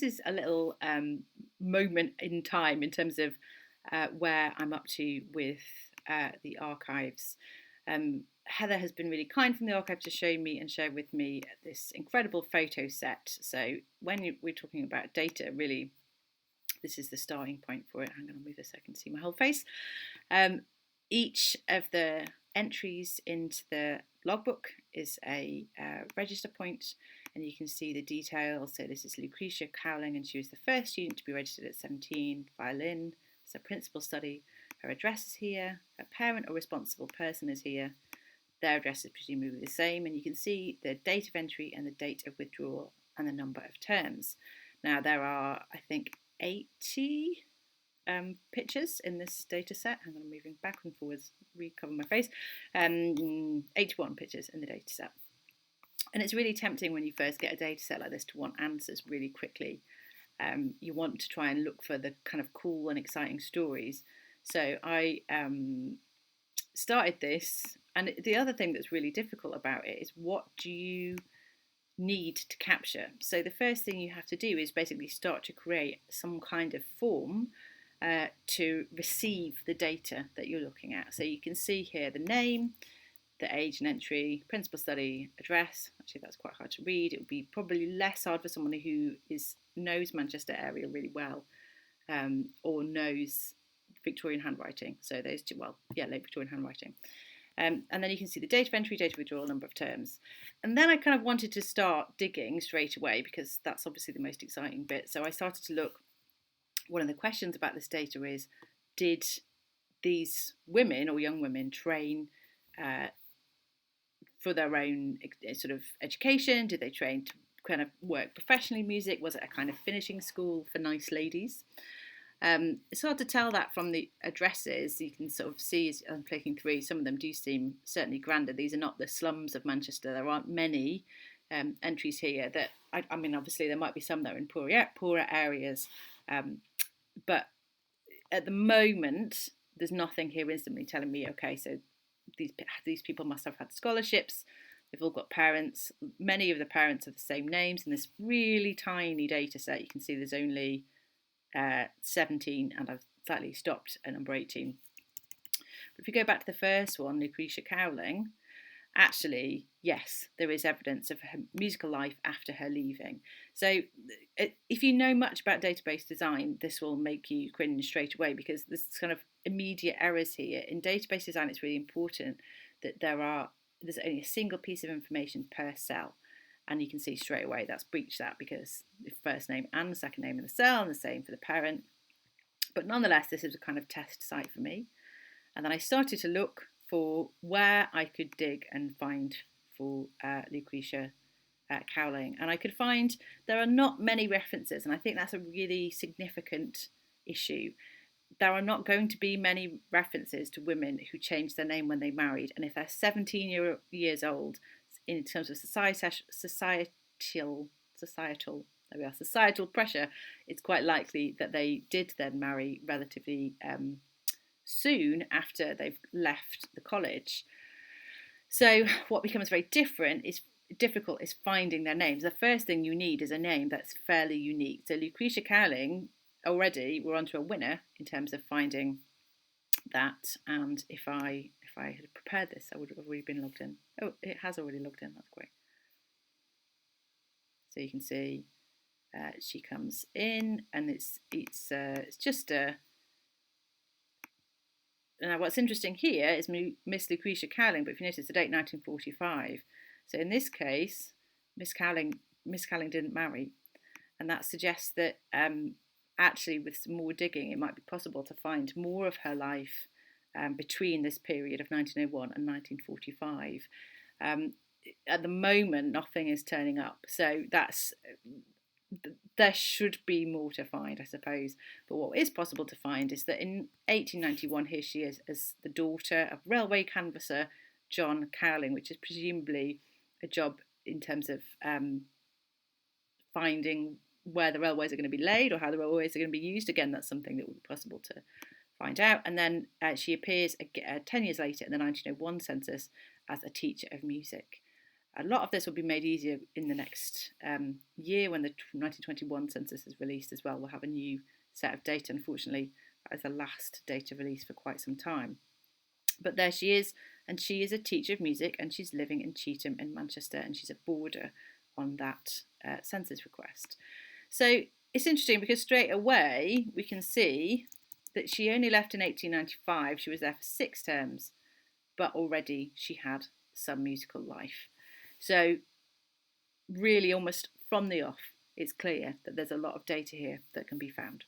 This is a little moment in time in terms of where I'm up to with the archives. Heather has been really kind from the archive to show me and share with me this incredible photo set. So we're talking about data, really, this is the starting point for it. I'm going to move this so I can see my whole face. Each of the entries into the logbook is a register point, and you can see the details. So this is Lucretia Cowling, and she was the first student to be registered at 17, violin. It's a principal study. Her address is here. Her parent or responsible person is here. Their address is presumably the same, and you can see the date of entry and the date of withdrawal and the number of terms. Now there are, I think, 80 pictures in this data set. Hang on, I'm moving back and forwards, recover my face. 81 pictures in the data set. And it's really tempting when you first get a data set like this to want answers really quickly. You want to try and look for the kind of cool and exciting stories. So I started this, and the other thing that's really difficult about it is, what do you need to capture? So the first thing you have to do is basically start to create some kind of form to receive the data that you're looking at. So you can see here the name, the age and entry, principal study, address. Actually, that's quite hard to read. It would be probably less hard for someone who knows Manchester area really well, or knows Victorian handwriting. So those two, late Victorian handwriting. And then you can see the date of entry, date of withdrawal, number of terms. And then I kind of wanted to start digging straight away, because that's obviously the most exciting bit. So I started to look. One of the questions about this data is, did these women or young women train for their own sort of education? Did they train to kind of work professionally in music? Was it a kind of finishing school for nice ladies? It's hard to tell that from the addresses. You can sort of see, as I'm clicking through, some of them do seem certainly grander. These are not the slums of Manchester. There aren't many entries here that, I mean, obviously there might be some that are in poorer areas, but at the moment, there's nothing here instantly telling me, okay, so these people must have had scholarships. They've all got parents. Many of the parents have the same names. In this really tiny data set, you can see there's only 17, and I've slightly stopped at number 18. But if you go back to the first one, Lucretia Cowling, actually, yes, there is evidence of her musical life after her leaving. So if you know much about database design, this will make you cringe straight away, because there's kind of immediate errors here. In database design, it's really important that there's only a single piece of information per cell. And you can see straight away that's breached that, because the first name and the second name in the cell, and the same for the parent. But nonetheless, this is a kind of test site for me. And then I started to look for where I could dig and find for Lucretia Cowling. And I could find there are not many references, and I think that's a really significant issue. There are not going to be many references to women who changed their name when they married, and if they're 17 years old, in terms of societal pressure, it's quite likely that they did then marry relatively soon after they've left the college. So what becomes very difficult is finding their names. The first thing you need is a name that's fairly unique. So Lucretia Cowling, already we're onto a winner in terms of finding that. And if I had prepared this, I would have already been logged in. Oh, it has already logged in. That's great. So you can see she comes in, and it's just a. Now, what's interesting here is Miss Lucretia Cowling, but if you notice the date, 1945. So in this case, Miss Cowling didn't marry, and that suggests that actually, with some more digging, it might be possible to find more of her life between this period of 1901 and 1945. At the moment, nothing is turning up, so there should be more to find, I suppose. But what is possible to find is that in 1891, here she is as the daughter of railway canvasser John Cowling, which is presumably a job in terms of finding where the railways are going to be laid, or how the railways are going to be used. Again, that's something that would be possible to find out. And then she appears 10 years later in the 1901 census as a teacher of music. A lot of this will be made easier in the next year when the 1921 census is released as well. We'll have a new set of data. Unfortunately, that is the last data release for quite some time. But there she is, and she is a teacher of music, and she's living in Cheetham in Manchester, and she's a boarder on that census request. So it's interesting because straight away we can see that she only left in 1895. She was there for 6 terms, but already she had some musical life. So really, almost from the off, it's clear that there's a lot of data here that can be found.